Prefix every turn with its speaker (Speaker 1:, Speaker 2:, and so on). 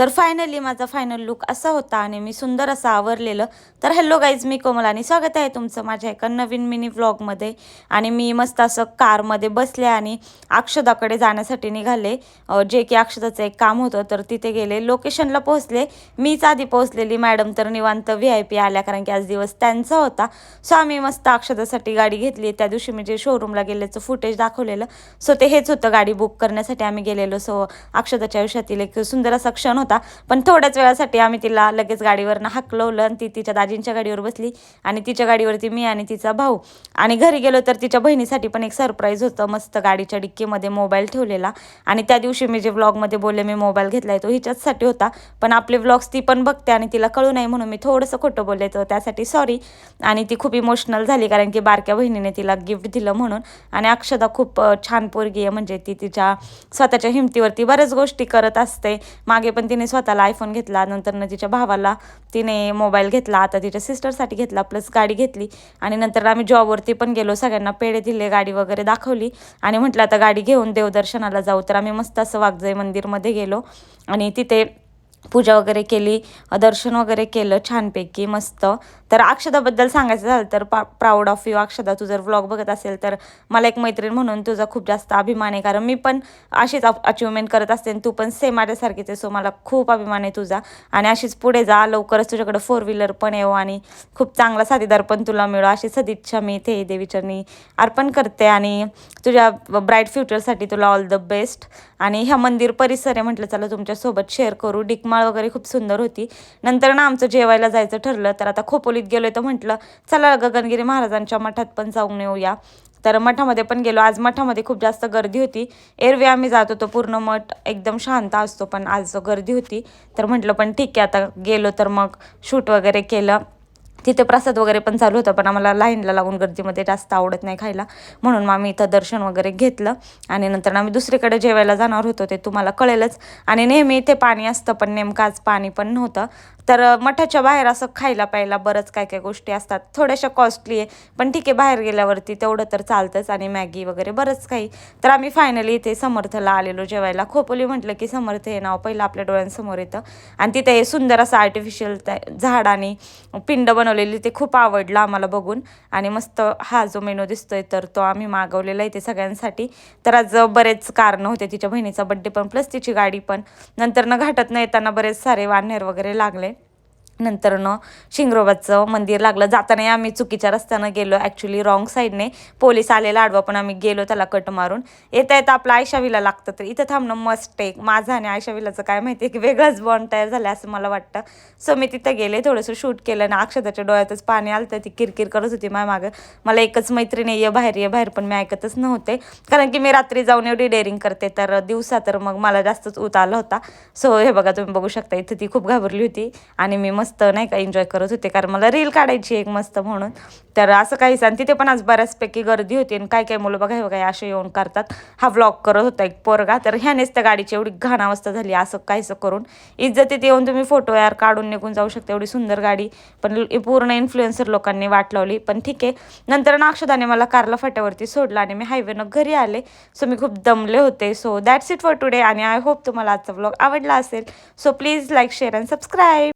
Speaker 1: तर फायनली माझा final look असा होता आणि मी सुंदर असं आवरलेलं. तर हॅलो गाईज, मी कोमल आणि स्वागत आहे तुमचं माझ्या एका नवीन मिनी व्लॉगमध्ये. आणि मी मस्त असं कारमध्ये बसले आणि अक्षदाकडे जाण्यासाठी निघाले. जे की अक्षदाचं एक काम होतं, तर तिथे गेले. लोकेशनला पोहोचले. मीच आधी पोहोचलेली, मॅडम तर निवांत VIP आल्या, कारण की आज दिवस त्यांचा होता. सो आम्ही मस्त अक्षदासाठी गाडी घेतली. त्या दिवशी मी जे शोरूमला गेल्याचं फुटेज दाखवलेलं, सो ते हेच होतं. गाडी बुक करण्यासाठी आम्ही गेलेलो. सो अक्षदाच्या आयुष्यातील एक सुंदर असा क्षण होता. पण थोड्याच वेळासाठी आम्ही तिला लगेच गाडीवरनं हाकलवलं आणि ती तिच्या दाजींच्या गाडीवर बसली आणि तिच्या गाडीवरती मी आणि तिचा भाऊ. आणि घरी गेलो तर तिच्या बहिणीसाठी पण एक सरप्राईज होतं. मस्त गाडीच्या डिक्कीमध्ये मोबाईल ठेवलेला. आणि त्या दिवशी मी जे व्लॉगमध्ये बोलले मी मोबाईल घेतलाय, तो हिच्याचसाठी होता. पण आपले व्लॉग्स ती पण बघते आणि तिला कळू नाही म्हणून मी थोडंसं खोटं बोलले, तर त्यासाठी सॉरी. आणि ती खूप इमोशनल झाली, कारण की बारक्या बहिणीने तिला गिफ्ट दिलं म्हणून. आणि अक्षदा खूप छान पोरगी आहे, म्हणजे ती तिच्या स्वतःच्या हिमतीवरती बऱ्याच गोष्टी करत असते. मागे पण तिने स्वतःला आयफोन घेतला, नंतर तिच्या भावाला तिने मोबाईल घेतला, आता तिच्या सिस्टरसाठी घेतला, प्लस गाडी घेतली. आणि नंतर आम्ही जॉबवरती पण गेलो, सगळ्यांना पेढे दिले, गाडी वगैरे दाखवली आणि म्हटलं आता गाडी घेऊन देवदर्शनाला जाऊ. तर आम्ही मस्त असं वाघजाई मंदिरमध्ये गेलो आणि तिथे पूजा वगैरे केली, दर्शन वगैरे केलं छानपैकी मस्त. तर अक्षदाबद्दल सांगायचं झालं तर प्राऊड ऑफ यू अक्षदा. तू जर व्लॉग बघत असेल तर मला एक मैत्रीण म्हणून तुझा खूप जास्त अभिमान आहे, कारण मी पण अशीच अचिव्हमेंट करत असते आणि तू पण सेम माझ्यासारखीच आहे. सो मला खूप अभिमान आहे तुझा. आणि अशीच पुढे जा, लवकरच तुझ्याकडे 4 व्हीलर पण येऊ आणि खूप चांगला साथीदार पण तुला मिळो, अशी सदिच्छा मी इथे देवीचरणी अर्पण करते. आणि तुझ्या ब्राईट फ्युचरसाठी तुला ऑल द बेस्ट. आणि ह्या मंदिर परिसर आहे, म्हटलं चला तुमच्यासोबत शेअर करू. डिकमाळ वगैरे खूप सुंदर होती. नंतर ना आमचं जेवायला जायचं ठरलं, तर आता खोपोलीत गेलोय तर म्हटलं चला गगनगिरी महाराजांच्या मठात पण जाऊन येऊया. तर मठामध्ये पण गेलो. आज मठामध्ये खूप जास्त गर्दी होती. एरवी आम्ही जात होतो, पूर्ण मठ एकदम शांत असतो, पण आज गर्दी होती. तर म्हटलं पण ठीक आहे, आता गेलो तर मग शूट वगैरे केलं. तिथे प्रसाद वगैरे पण चालू होता, पण आम्हाला लाईनला लागून गर्दीमध्ये जास्त आवडत नाही खायला, म्हणून मग आम्ही इथं दर्शन वगैरे घेतलं. आणि नंतर आम्ही दुसरीकडे जेवायला जाणार होतो, ते तुम्हाला कळेलच. आणि नेहमी इथे पाणी असतं, पण नेमकं आज पाणी पण नव्हतं. तर मठाच्या बाहेर असं खायला प्यायला बरंच काय काय गोष्टी असतात, थोड्याशा कॉस्टली आहे, पण ठीक आहे, बाहेर गेल्यावरती तेवढं तर चालतंच. आणि मॅगी वगैरे बरंच काही. तर आम्ही फायनली इथे समर्थला आलेलो जेवायला. खोपोली म्हटलं की समर्थ हे नाव पहिलं आपल्या डोळ्यांसमोर येतं. आणि तिथे हे सुंदर असं आर्टिफिशियल झाड आणि पिंड बनवलेली, ते खूप आवडलं आम्हाला बघून. आणि मस्त हा जो मेनू दिसतोय, तर तो आम्ही मागवलेला इथे सगळ्यांसाठी. तर आज बरेच कारणं होते, तिच्या बहिणीचा बड्डे पण, प्लस तिची गाडी पण. नंतर घाटात येताना बरेच सारे वानर वगैरे लागले. नंतर शिंगरोबाचं मंदिर लागलं. जाताना आम्ही चुकीच्या रस्त्यानं गेलो, ॲक्च्युली रॉंग साईडने. पोलीस आलेला आडवा, पण आम्ही गेलो त्याला कट मारून. येता येता आपलं आयशाविला लागतं, तर इथं थांबणं मस्ट आहे. माझं आणि आयशाविलाचं काय माहिती आहे की वेगळंच बॉन्ड तयार झालं असं मला वाटतं. सो मी तिथं गेले, थोडंसं शूट केलं आणि अक्षताच्या डोळ्यातच पाणी आलं, तर ती किरकिर करत होती माझ्या मागं. मला एकच मैत्रिणी ये बाहेर, पण मी ऐकतच नव्हते, कारण की मी रात्री जाऊन एवढी डेअरिंग करते, तर दिवसा तर मग मला जास्तच उत आला होता. सो हे बघा, तुम्ही बघू शकता इथं ती खूप घाबरली होती आणि मी मस्त नाही का एन्जॉय करत होते, कारण मला रील काढायची एक मस्त म्हणून. तर असं काहीच. आणि तिथे पण आज बऱ्याचपैकी गर्दी होती आणि काय काय मुलं बघा बघा असे येऊन करतात. हा व्लॉग करत होता एक पोरगा, तर ह्यानेच त्या गाडीची एवढी घाण अवस्था झाली असं काहीसं करून. इज्जतीत येऊन तुम्ही फोटो यार काढून निघून जाऊ शकता, एवढी सुंदर गाडी, पण पूर्ण इन्फ्लुएन्सर लोकांनी वाट लावली. पण ठीक आहे. नंतर अक्षदाने मला कारला फाट्यावरती सोडलं आणि मी हायवेनं घरी आले. सो मी खूप दमले होते. So that's it for today. आणि आय होप तुम्हाला आजचा व्लॉग आवडला असेल. So please like, share and subscribe.